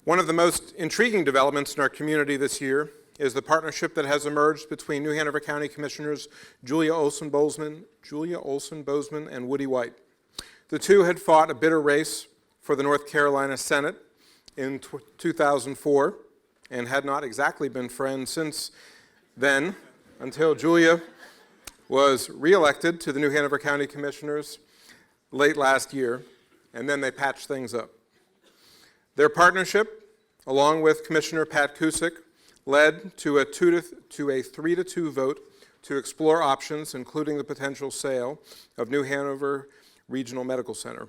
One of the most intriguing developments in our community this year is the partnership that has emerged between New Hanover County Commissioners Julia Olson-Boseman and Woody White. The two had fought a bitter race for the North Carolina Senate in 2004 and had not exactly been friends since then until Julia was reelected to the New Hanover County Commissioners late last year, and then they patched things up. Their partnership, along with Commissioner Pat Cusick, led to a 3-2 vote to explore options, including the potential sale of New Hanover Regional Medical Center.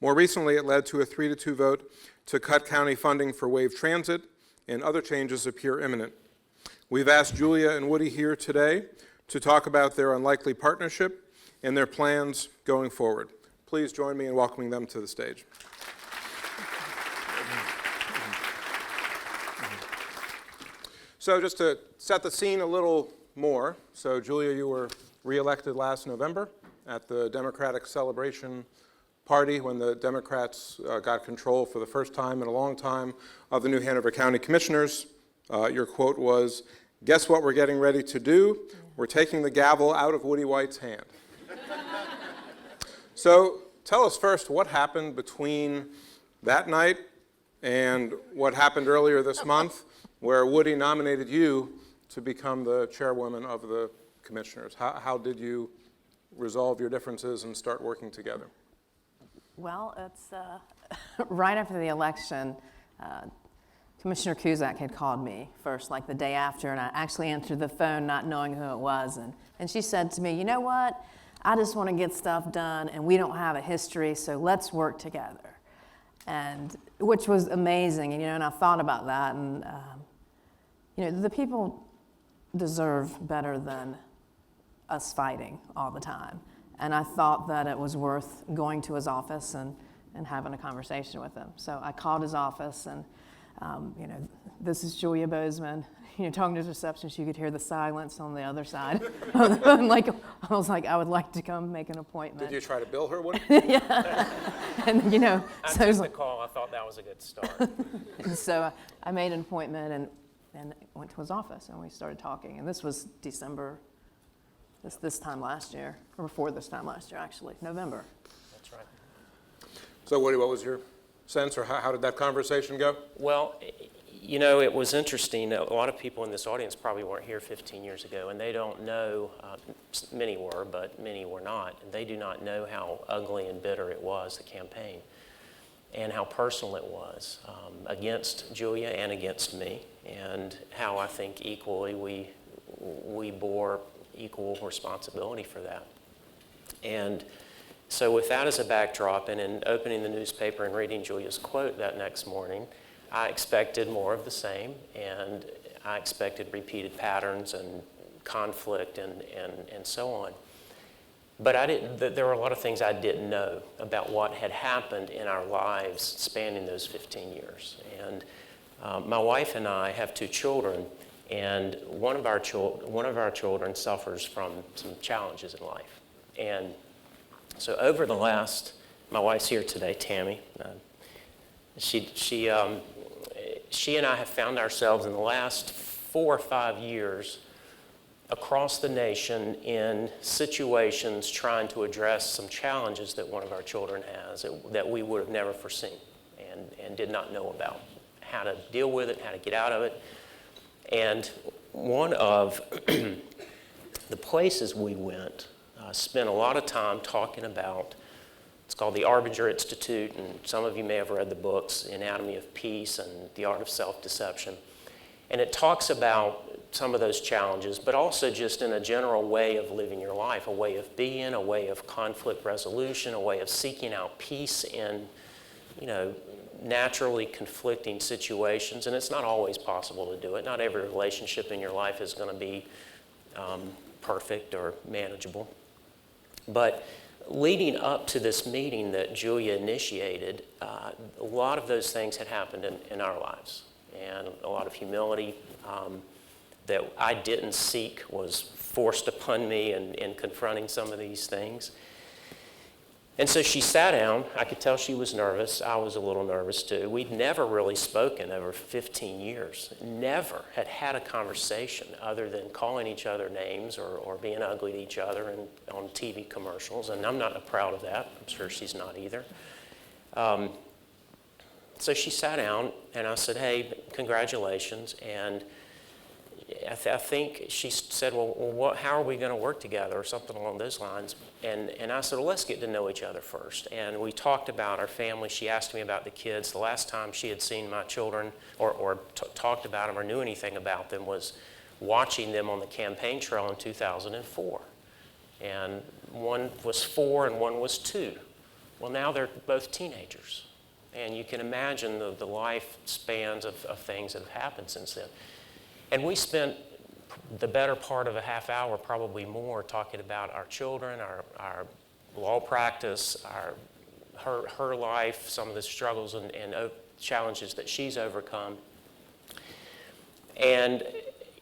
More recently, it led to a 3-2 vote to cut county funding for Wave Transit, and other changes appear imminent. We've asked Julia and Woody here today to talk about their unlikely partnership and their plans going forward. Please join me in welcoming them to the stage. So just to set the scene a little more, so Julia, you were reelected last November at the Democratic Celebration Party when the Democrats got control for the first time in a long time of the New Hanover County Commissioners. Your quote was, "Guess what we're getting ready to do? We're taking the gavel out of Woody White's hand." So tell us first what happened between that night and what happened earlier this month, where Woody nominated you to become the chairwoman of the commissioners. How did you resolve your differences and start working together? Well, it's right after the election, Commissioner Cusick had called me first, like the day after, and I actually answered the phone not knowing who it was. And she said to me, "You know what? I just want to get stuff done, and we don't have a history, so let's work together." And which was amazing, and I thought about that, and the people deserve better than us fighting all the time. And I thought that it was worth going to his office and having a conversation with him. So I called his office, and this is Julia Boseman. Talking to the receptionist, you could hear the silence on the other side. I was like, I would like to come make an appointment. Did you try to bill her, Woody? Yeah. And I took the call. I thought that was a good start. And so I made an appointment and went to his office, and we started talking. And this was December, this time last year, or before this time last year, actually, November. That's right. So Woody, what was your sense, or how did that conversation go? Well, it was interesting. A lot of people in this audience probably weren't here 15 years ago, and they don't know, many were, but many were not, and they do not know how ugly and bitter it was, the campaign, and how personal it was against Julia and against me, and how I think equally we bore equal responsibility for that. And so with that as a backdrop, and in opening the newspaper and reading Julia's quote that next morning, I expected more of the same, and I expected repeated patterns and conflict and so on. But there were a lot of things I didn't know about what had happened in our lives spanning those 15 years. And my wife and I have 2 children, and one of our children suffers from some challenges in life. And so over the last, my wife's here today, Tammy. She and I have found ourselves in the last 4 or 5 years across the nation in situations trying to address some challenges that one of our children has that we would have never foreseen and did not know about, how to deal with it, how to get out of it. And one of the places we went spent a lot of time talking about, it's called the Arbinger Institute, and some of you may have read the books, Anatomy of Peace and The Art of Self-Deception. And it talks about some of those challenges, but also just in a general way of living your life, a way of being, a way of conflict resolution, a way of seeking out peace in, naturally conflicting situations. And it's not always possible to do it. Not every relationship in your life is going to be perfect or manageable. But leading up to this meeting that Julia initiated, a lot of those things had happened in our lives, and a lot of humility that I didn't seek was forced upon me in confronting some of these things. And so she sat down. I could tell she was nervous. I was a little nervous too. We'd never really spoken over 15 years. Never had had a conversation other than calling each other names or being ugly to each other and on TV commercials. And I'm not proud of that. I'm sure she's not either. So she sat down and I said, hey, congratulations. And I think she said, well, how are we going to work together, or something along those lines. And I said, well, let's get to know each other first. And we talked about our family. She asked me about the kids. The last time she had seen my children or talked about them or knew anything about them was watching them on the campaign trail in 2004. And one was 4 and one was 2. Well, now they're both teenagers. And you can imagine the lifespans of things that have happened since then. And we spent the better part of a half hour, probably more, talking about our children, our law practice, her life, some of the struggles and challenges that she's overcome. And,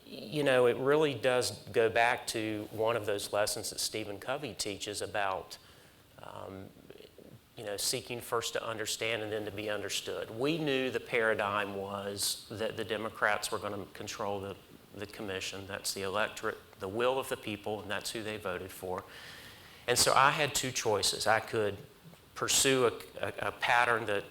you know, it really does go back to one of those lessons that Stephen Covey teaches about, you know, seeking first to understand and then to be understood. We knew the paradigm was that the Democrats were going to control the commission. That's the electorate, the will of the people, and that's who they voted for. And so I had 2 choices. I could pursue a pattern that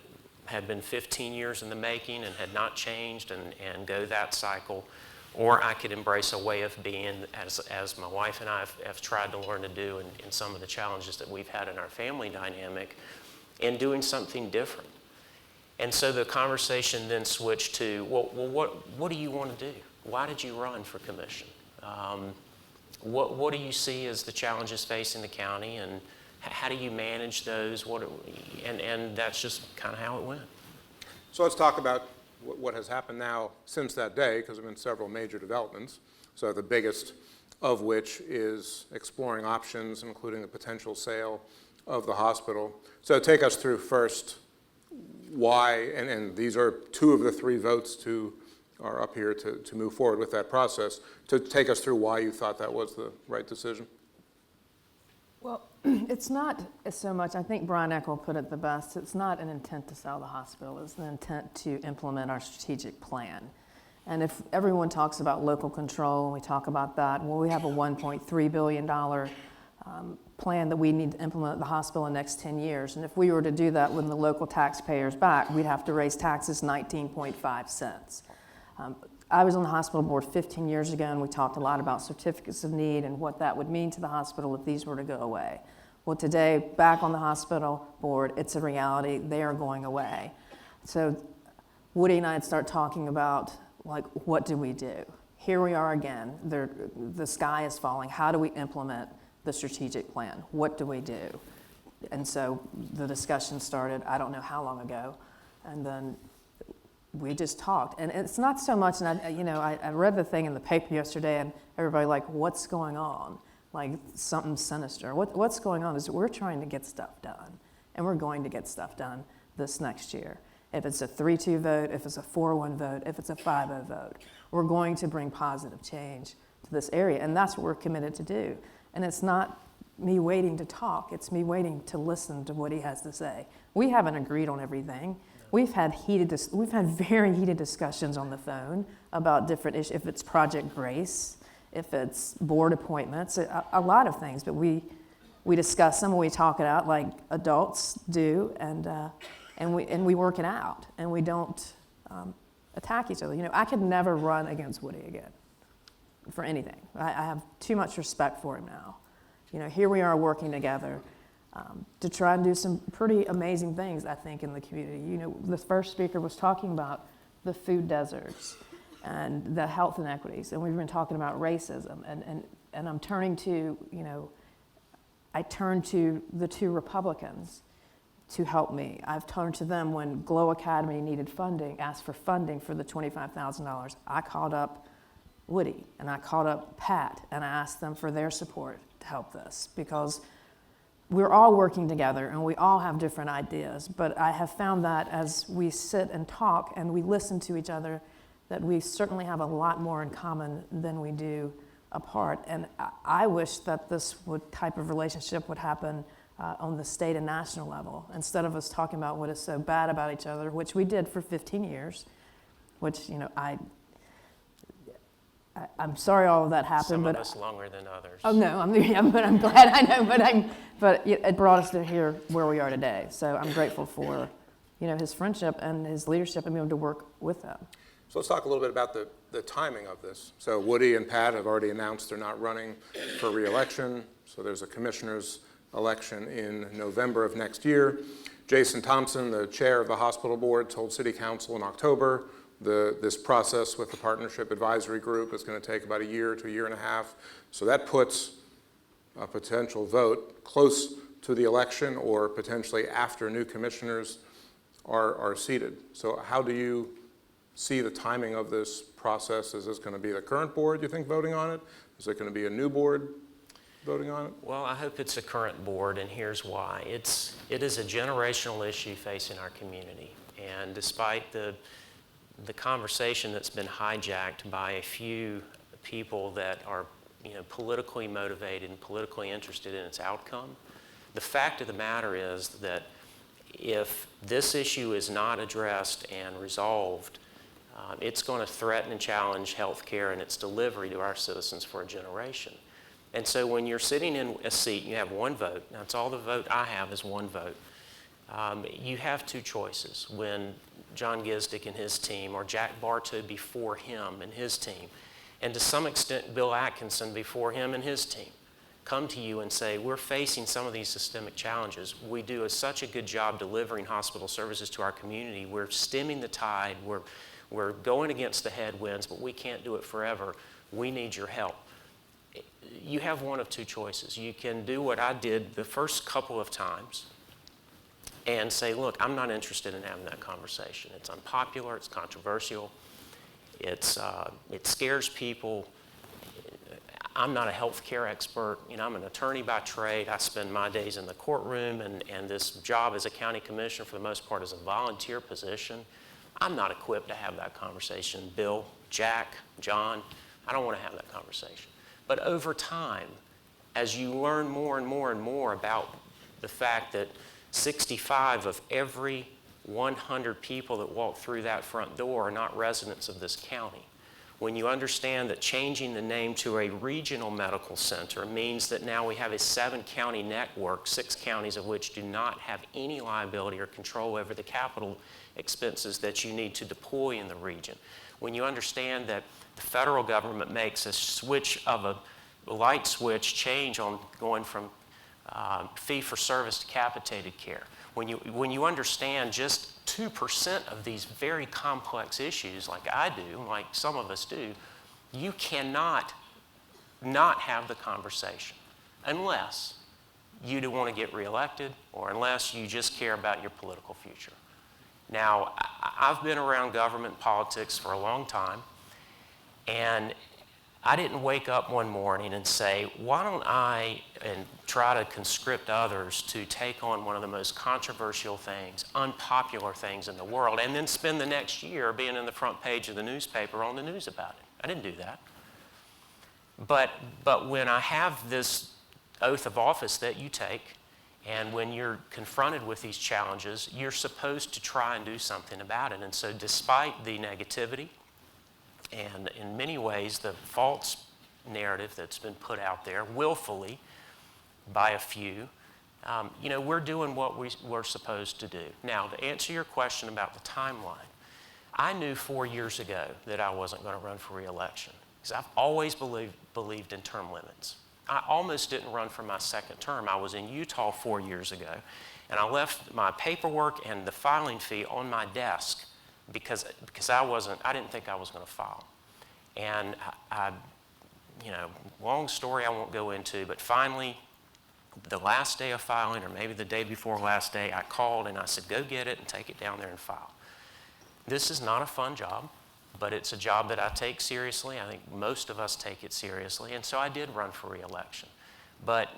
had been 15 years in the making and had not changed and go that cycle, or I could embrace a way of being, as my wife and I have tried to learn to do in some of the challenges that we've had in our family dynamic, in doing something different. And so the conversation then switched to, well, what do you want to do? Why did you run for commission? What do you see as the challenges facing the county, and how do you manage those? And that's just kind of how it went. So let's talk about what has happened now since that day, because there have been several major developments. So the biggest of which is exploring options, including the potential sale of the hospital. So take us through first why, and these are 2 of the 3 votes are up here to move forward with that process, to take us through why you thought that was the right decision. Well, it's not so much, I think Brian Eckel put it the best, it's not an intent to sell the hospital, it's an intent to implement our strategic plan. And if everyone talks about local control, and we talk about that, well, we have a $1.3 billion plan that we need to implement at the hospital in the next 10 years. And if we were to do that with the local taxpayers back, we'd have to raise taxes 19.5 cents. I was on the hospital board 15 years ago, and we talked a lot about certificates of need and what that would mean to the hospital if these were to go away. Well, today, back on the hospital board, it's a reality. They are going away. So Woody and I had started talking about, like, what do we do? Here we are again. The sky is falling. How do we implement the strategic plan? What do we do? And so the discussion started, I don't know how long ago, and then we just talked. And it's not so much, and I read the thing in the paper yesterday, and everybody like, what's going on? Like something sinister. What's going on is we're trying to get stuff done, and we're going to get stuff done this next year. If it's a 3-2 vote, if it's a 4-1 vote, if it's a 5-0 vote, we're going to bring positive change to this area, and that's what we're committed to do. And it's not me waiting to talk, it's me waiting to listen to what he has to say. We haven't agreed on everything. We've had very heated discussions on the phone about different issues, if it's Project Grace, if it's board appointments, a lot of things, but we discuss them and we talk it out like adults do, and we work it out, and we don't attack each other. You know, I could never run against Woody again for anything. I have too much respect for him now. You know, here we are working together to try and do some pretty amazing things, I think, in the community. You know, the first speaker was talking about the food deserts and the health inequities, and we've been talking about racism, and I'm turning to, you know, I turned to the 2 Republicans to help me. I've turned to them when Glow Academy needed funding, asked for funding for the $25,000. I called up Woody, and I called up Pat, and I asked them for their support to help this, because we're all working together and we all have different ideas, but I have found that as we sit and talk and we listen to each other, that we certainly have a lot more in common than we do apart. And I wish that this type of relationship would happen on the state and national level, instead of us talking about what is so bad about each other, which we did for 15 years, which, I'm sorry all of that happened. Some but of us longer than others. Oh, no, but I'm glad I know, but it brought us to here where we are today. So I'm grateful for, his friendship and his leadership and being able to work with him. So let's talk a little bit about the timing of this. So Woody and Pat have already announced they're not running for re-election. So there's a commissioner's election in November of next year. Jason Thompson, the chair of the hospital board, told City Council in October this process with the Partnership Advisory Group is going to take about a year to a year and a half. So that puts a potential vote close to the election or potentially after new commissioners are seated. So how do you see the timing of this process? Is this going to be the current board, you think, voting on it? Is it going to be a new board voting on it? Well, I hope it's a current board, and here's why. It is a generational issue facing our community, and despite the conversation that's been hijacked by a few people that are politically motivated and politically interested in its outcome, the fact of the matter is that if this issue is not addressed and resolved, it's going to threaten and challenge health care and its delivery to our citizens for a generation. And so when you're sitting in a seat, you have one vote. That's all the vote I have is one vote. You have two choices when John Gisdick and his team, or Jack Bartow before him and his team, and to some extent Bill Atkinson before him and his team, come to you and say, we're facing some of these systemic challenges. We do such a good job delivering hospital services to our community. We're stemming the tide. We're going against the headwinds, but we can't do it forever. We need your help. You have one of two choices. You can do what I did the first couple of times and say, look, I'm not interested in having that conversation. It's unpopular, it's controversial, it scares people. I'm not a healthcare expert. I'm an attorney by trade. I spend my days in the courtroom, and this job as a county commissioner for the most part is a volunteer position. I'm not equipped to have that conversation. Bill, Jack, John, I don't want to have that conversation. But over time, as you learn more and more and more about the fact that 65 of every 100 people that walk through that front door are not residents of this county, when you understand that changing the name to a regional medical center means that now we have a 7-county network, 6 counties of which do not have any liability or control over the capital expenses that you need to deploy in the region, when you understand that the federal government makes a switch of a light switch change on going from fee-for-service to capitated care, when you understand just 2% of these very complex issues like I do, like some of us do, you cannot not have the conversation unless you do want to get reelected or unless you just care about your political future. Now, I've been around government politics for a long time, and I didn't wake up one morning and say, why don't I and try to conscript others to take on one of the most controversial things, unpopular things in the world, and then spend the next year being in the front page of the newspaper on the news about it. I didn't do that. But when I have this oath of office that you take, and when you're confronted with these challenges, you're supposed to try and do something about it. And so despite the negativity, and in many ways, the false narrative that's been put out there willfully by a few, we're doing what we're supposed to do. Now, to answer your question about the timeline, I knew 4 years ago that I wasn't going to run for re-election because I've always believed in term limits. I almost didn't run for my second term. I was in Utah 4 years ago, and I left my paperwork and the filing fee on my desk because I didn't think I was going to file. And long story I won't go into, but finally, the last day of filing, or maybe the day before last day, I called and I said, go get it and take it down there and file. This is not a fun job, but it's a job that I take seriously. I think most of us take it seriously, and so I did run for re-election. But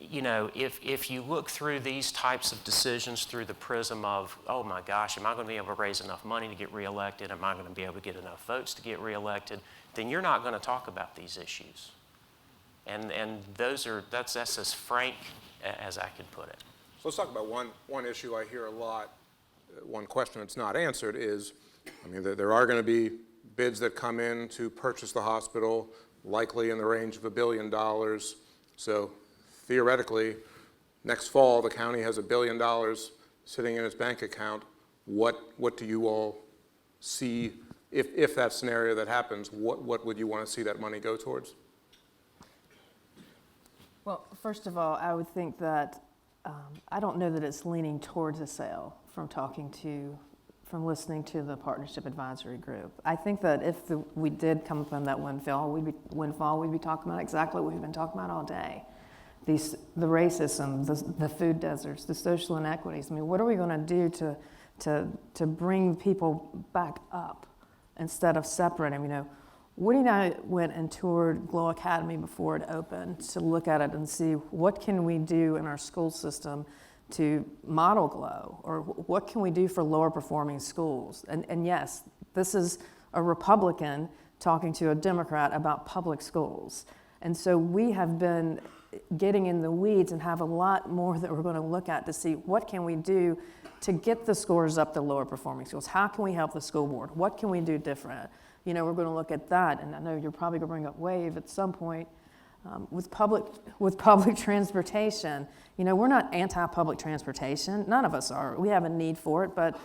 if you look through these types of decisions through the prism of, oh my gosh, am I going to be able to raise enough money to get reelected? Am I going to be able to get enough votes to get reelected? Then you're not going to talk about these issues. And that's as frank as I could put it. So let's talk about one issue I hear a lot, one question that's not answered is, I mean, there are going to be bids that come in to purchase the hospital, likely in the range of $1 billion. So theoretically, next fall, the county has $1 billion sitting in its bank account. What do you all see, if that scenario that happens, what would you want to see that money go towards? Well, first of all, I would think that I don't know that it's leaning towards a sale from listening to the Partnership Advisory Group. I think that if we did come upon that windfall, we'd be talking about exactly what we've been talking about all day. The racism, the food deserts, the social inequities. I mean, what are we going to do to bring people back up instead of separating? You know, Woody and I went and toured Glow Academy before it opened to look at it and see what can we do in our school system to model Glow, or what can we do for lower performing schools? And yes, this is a Republican talking to a Democrat about public schools. And so we have been getting in the weeds and have a lot more that we're going to look at to see what can we do to get the scores up to lower performing schools. How can we help the school board? What can we do different? You know, we're going to look at that, and I know you're probably going to bring up WAVE at some point. With public transportation, you know, we're not anti-public transportation. None of us are. We have a need for it, but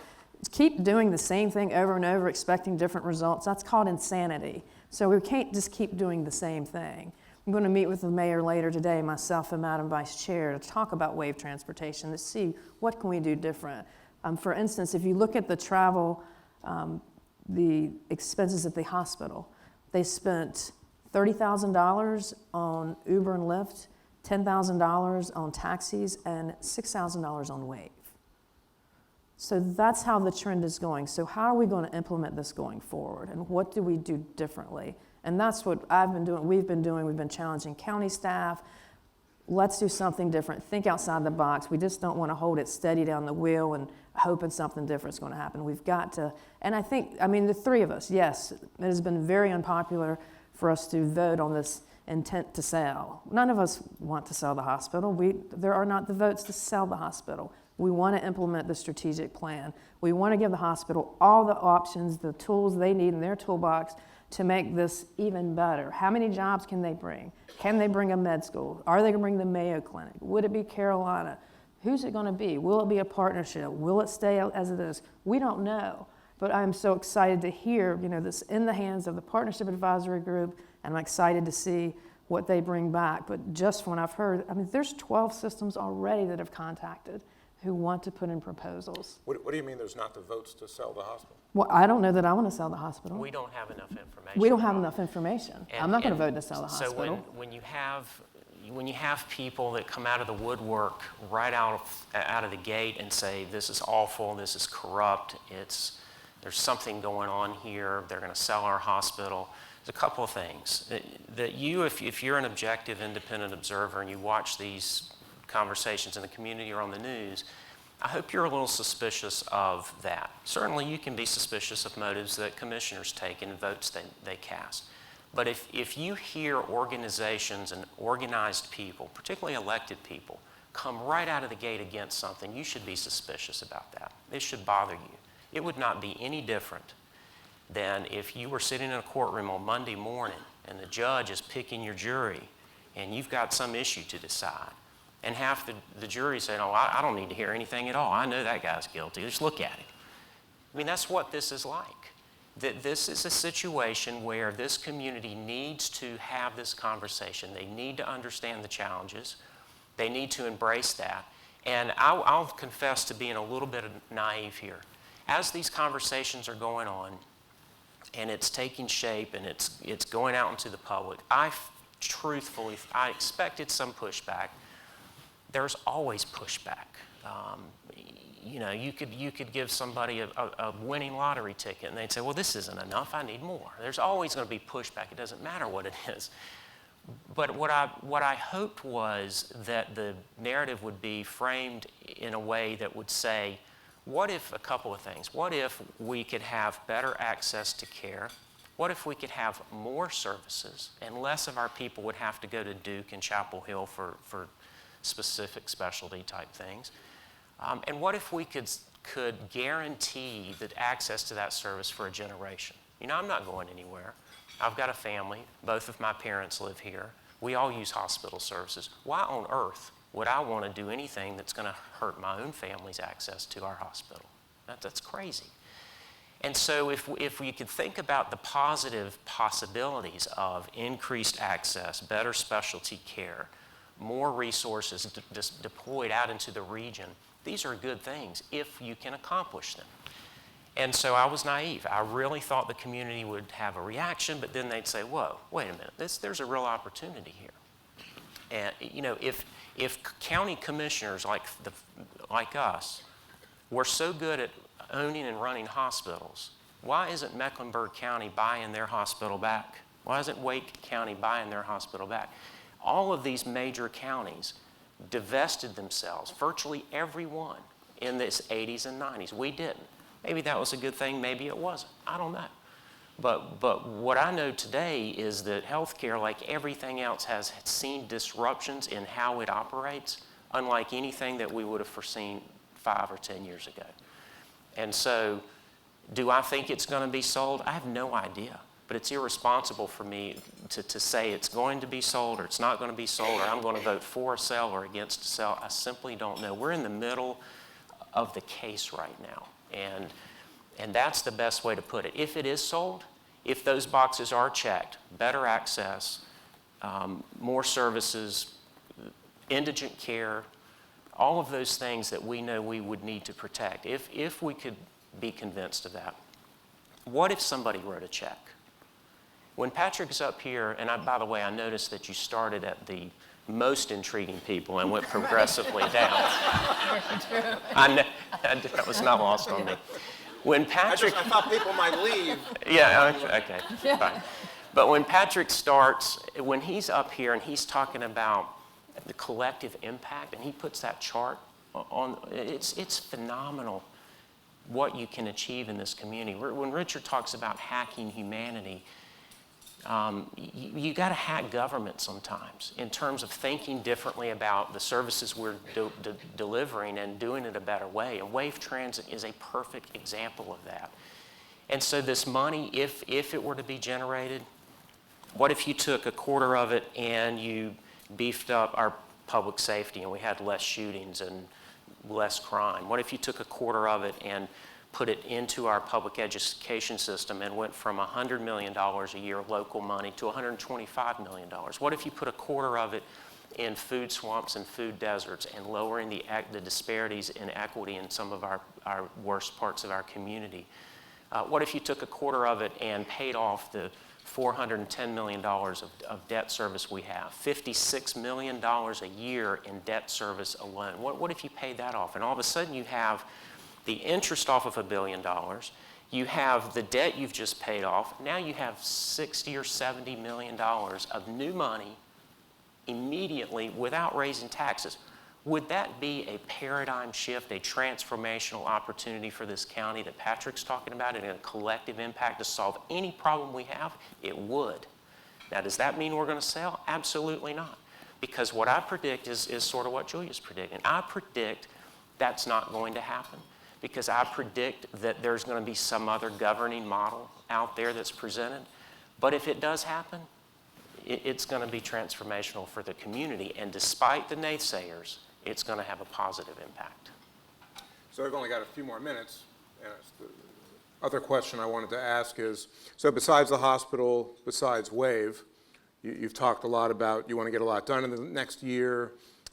keep doing the same thing over and over, expecting different results. That's called insanity. So we can't just keep doing the same thing. I'm going to meet with the mayor later today, myself and Madam Vice Chair, to talk about WAVE transportation, to see what can we do different. For instance, if you look at the travel, the expenses at the hospital, they spent $30,000 on Uber and Lyft, $10,000 on taxis, and $6,000 on WAVE. So that's how the trend is going. So how are we going to implement this going forward, and what do we do differently? And that's what I've been doing, we've been challenging county staff. Let's do something different, think outside the box. We just don't want to hold it steady down the wheel and hoping something different is going to happen. We've got to, and I think, I mean, the three of us, yes, it has been very unpopular for us to vote on this intent to sell. None of us want to sell the hospital. There are not the votes to sell the hospital. We want to implement the strategic plan. We want to give the hospital all the options, the tools they need in their toolbox to make this even better. How many jobs can they bring? Can they bring a med school? Are they going to bring the Mayo Clinic? Would it be Carolina? Who's it going to be? Will it be a partnership? Will it stay as it is? We don't know. But I'm so excited to hear, you know, this in the hands of the Partnership Advisory Group, and I'm excited to see what they bring back. But just when I've heard, I mean, there's 12 systems already that have contacted who want to put in proposals. What do you mean there's not the votes to sell the hospital? Well, I don't know that I want to sell the hospital. We don't have enough information. We don't have enough information. I'm not going to vote to sell the so hospital. when you have people that come out of the woodwork right out of the gate and say, this is awful, this is corrupt, there's something going on here, they're going to sell our hospital. There's a couple of things that if you're an objective, independent observer and you watch these conversations in the community or on the news, I hope you're a little suspicious of that. Certainly you can be suspicious of motives that commissioners take and votes they cast. But if you hear organizations and organized people, particularly elected people, come right out of the gate against something, you should be suspicious about that. It should bother you. It would not be any different than if you were sitting in a courtroom on Monday morning and the judge is picking your jury and you've got some issue to decide. And half the jury saying, oh, I don't need to hear anything at all. I know that guy's guilty. Just look at him. I mean, that's what this is like. That this is a situation where this community needs to have this conversation. They need to understand the challenges. They need to embrace that. And I'll confess to being a little bit naive here. As these conversations are going on, and it's taking shape, and it's going out into the public, I expected some pushback. There's always pushback. You know, you could give somebody a winning lottery ticket and they'd say, well, this isn't enough, I need more. There's always going to be pushback. It doesn't matter what it is. But what I hoped was that the narrative would be framed in a way that would say, what if a couple of things? What if we could have better access to care? What if we could have more services and less of our people would have to go to Duke and Chapel Hill for specific specialty type things? And what if we could guarantee that access to that service for a generation? You know, I'm not going anywhere. I've got a family. Both of my parents live here. We all use hospital services. Why on earth would I want to do anything that's going to hurt my own family's access to our hospital? That's crazy. And so if we could think about the positive possibilities of increased access, better specialty care, more resources deployed out into the region, these are good things if you can accomplish them. And so I was naive. I really thought the community would have a reaction, but then they'd say, whoa, wait a minute, there's a real opportunity here. And you know, if county commissioners like us were so good at owning and running hospitals, why isn't Mecklenburg County buying their hospital back? Why isn't Wake County buying their hospital back? All of these major counties divested themselves, virtually every one, in the 80s and 90s. We didn't. Maybe that was a good thing, maybe it wasn't. I don't know. But what I know today is that healthcare, like everything else, has seen disruptions in how it operates, unlike anything that we would have foreseen 5 or 10 years ago. And so, do I think it's going to be sold? I have no idea. But it's irresponsible for me to say it's going to be sold or it's not going to be sold or I'm going to vote for a sale or against a sale. I simply don't know. We're in the middle of the case right now. And that's the best way to put it. If it is sold, if those boxes are checked, better access, more services, indigent care, all of those things that we know we would need to protect, if we could be convinced of that, what if somebody wrote a check? When Patrick's up here, and by the way, I noticed that you started at the most intriguing people and went progressively down. I know, that was not lost on me. When Patrick... I thought people might leave. Yeah, okay, fine. But when Patrick starts, when he's up here and he's talking about the collective impact, and he puts that chart on, it's phenomenal what you can achieve in this community. When Richard talks about hacking humanity, you got to hack government sometimes in terms of thinking differently about the services we're delivering and doing it a better way. And Wave Transit is a perfect example of that. And so this money, if it were to be generated, what if you took a quarter of it and you beefed up our public safety and we had less shootings and less crime? What if you took a quarter of it and put it into our public education system and went from $100 million a year local money to $125 million? What if you put a quarter of it in food swamps and food deserts and lowering the disparities in equity in some of our worst parts of our community? What if you took a quarter of it and paid off the $410 million of debt service we have, $56 million a year in debt service alone? What if you paid that off? And all of a sudden you have the interest off of $1 billion, you have the debt you've just paid off, now you have $60 or $70 million of new money immediately without raising taxes. Would that be a paradigm shift, a transformational opportunity for this county that Patrick's talking about and a collective impact to solve any problem we have? It would. Now, does that mean we're going to sell? Absolutely not. Because what I predict is sort of what Julia's predicting. I predict that's not going to happen because I predict that there's going to be some other governing model out there that's presented. But if it does happen, it's going to be transformational for the community. And despite the naysayers, it's going to have a positive impact. So I've only got a few more minutes. And the other question I wanted to ask is, so besides the hospital, besides WAVE, you've talked a lot about you want to get a lot done in the next year.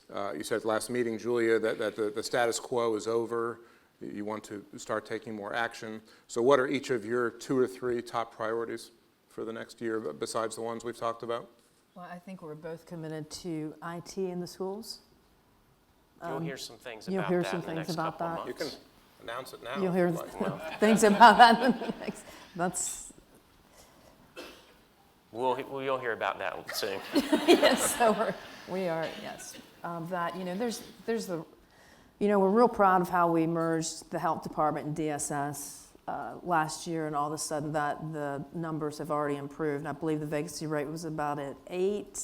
You said at the last meeting, Julia, that the status quo is over. You want to start taking more action. So what are each of your 2 or 3 top priorities for the next year besides the ones we've talked about? Well, I think we're both committed to IT in the schools. You'll hear some things you'll about hear that some in the things next about couple of that. You months. can announce it now. You'll hear Like, things about that in the next. That's You'll hear about that soon. yes. So we are yes. That there's the we're real proud of how we merged the health department and DSS last year, and all of a sudden the numbers have already improved. I believe the vacancy rate was about at 8,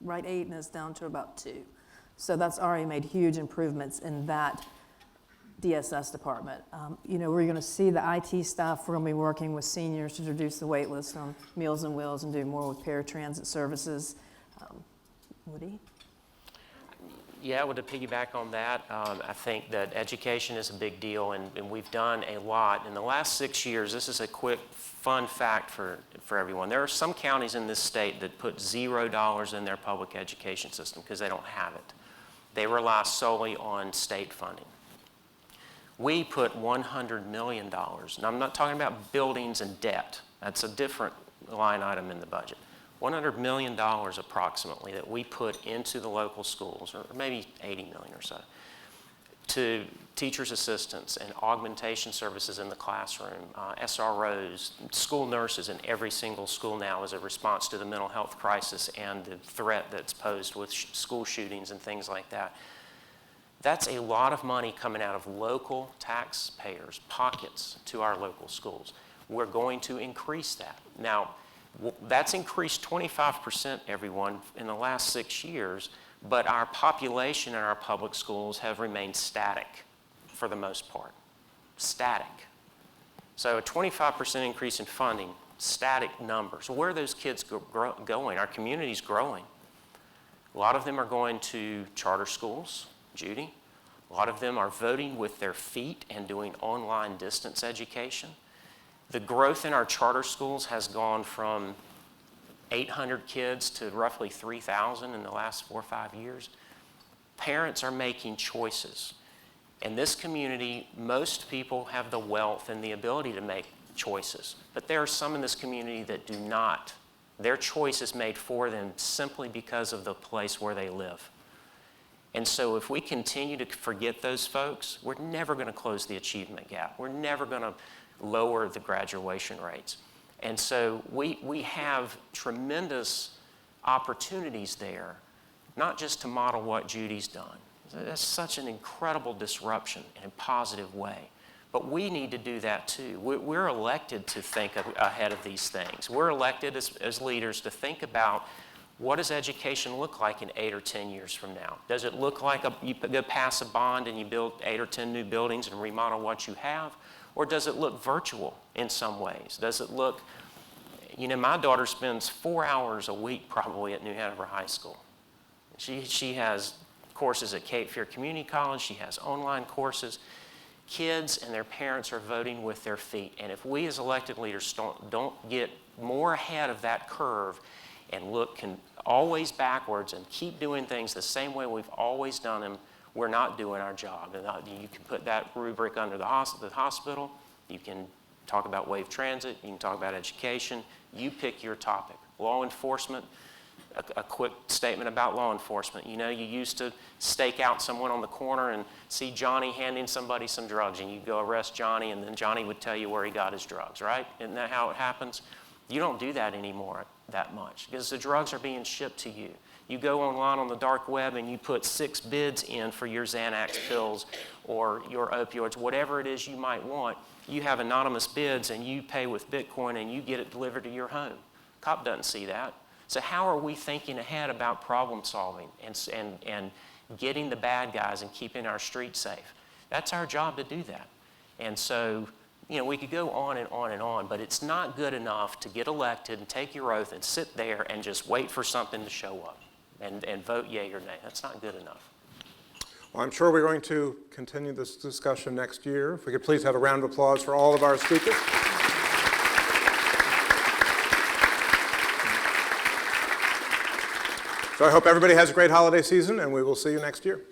right 8, and it's down to about 2. So that's already made huge improvements in that DSS department. We're going to see the IT staff. We're going to be working with seniors to reduce the wait list on Meals on Wheels and do more with paratransit services. Woody? Yeah, well, to piggyback on that, I think that education is a big deal, and we've done a lot. In the last 6 years, this is a quick, fun fact for everyone. There are some counties in this state that put $0 in their public education system because they don't have it. They rely solely on state funding. We put $100 million, and I'm not talking about buildings and debt. That's a different line item in the budget. $100 million approximately that we put into the local schools, or maybe 80 million or so, to teachers' assistants and augmentation services in the classroom, SROs, school nurses in every single school now as a response to the mental health crisis and the threat that's posed with school shootings and things like that. That's a lot of money coming out of local taxpayers' pockets to our local schools. We're going to increase that. Now, that's increased 25%, everyone, in the last 6 years, but our population in our public schools have remained static for the most part. Static. So a 25% increase in funding, static numbers. Where are those kids going? Our community's growing. A lot of them are going to charter schools, Judy. A lot of them are voting with their feet and doing online distance education. The growth in our charter schools has gone from 800 kids to roughly 3,000 in the last 4 or 5 years. Parents are making choices. In this community, most people have the wealth and the ability to make choices, but there are some in this community that do not. Their choice is made for them simply because of the place where they live. And so if we continue to forget those folks, we're never going to close the achievement gap. We're never going to lower the graduation rates. And so we have tremendous opportunities there, not just to model what Judy's done. That's such an incredible disruption in a positive way. But we need to do that too. We're elected to think ahead of these things. We're elected as leaders to think about, what does education look like in 8 or 10 years from now? Does it look like you go pass a bond and you build 8 or 10 new buildings and remodel what you have? Or does it look virtual in some ways? Does it look, my daughter spends 4 hours a week probably at New Hanover High School. She has courses at Cape Fear Community College. She has online courses. Kids and their parents are voting with their feet. And if we as elected leaders don't get more ahead of that curve and look always backwards and keep doing things the same way we've always done them, we're not doing our job. And you can put that rubric under the hospital. You can talk about wave transit. You can talk about education. You pick your topic. Law enforcement, a quick statement about law enforcement. You used to stake out someone on the corner and see Johnny handing somebody some drugs, and you'd go arrest Johnny, and then Johnny would tell you where he got his drugs, right? Isn't that how it happens? You don't do that anymore that much because the drugs are being shipped to you. You go online on the dark web and you put 6 bids in for your Xanax pills or your opioids, whatever it is you might want. You have anonymous bids and you pay with Bitcoin and you get it delivered to your home. Cop doesn't see that. So how are we thinking ahead about problem solving and getting the bad guys and keeping our streets safe? That's our job to do that. And so, we could go on and on and on, but it's not good enough to get elected and take your oath and sit there and just wait for something to show up and vote yea or nay. That's not good enough. Well, I'm sure we're going to continue this discussion next year. If we could please have a round of applause for all of our speakers. So I hope everybody has a great holiday season, and we will see you next year.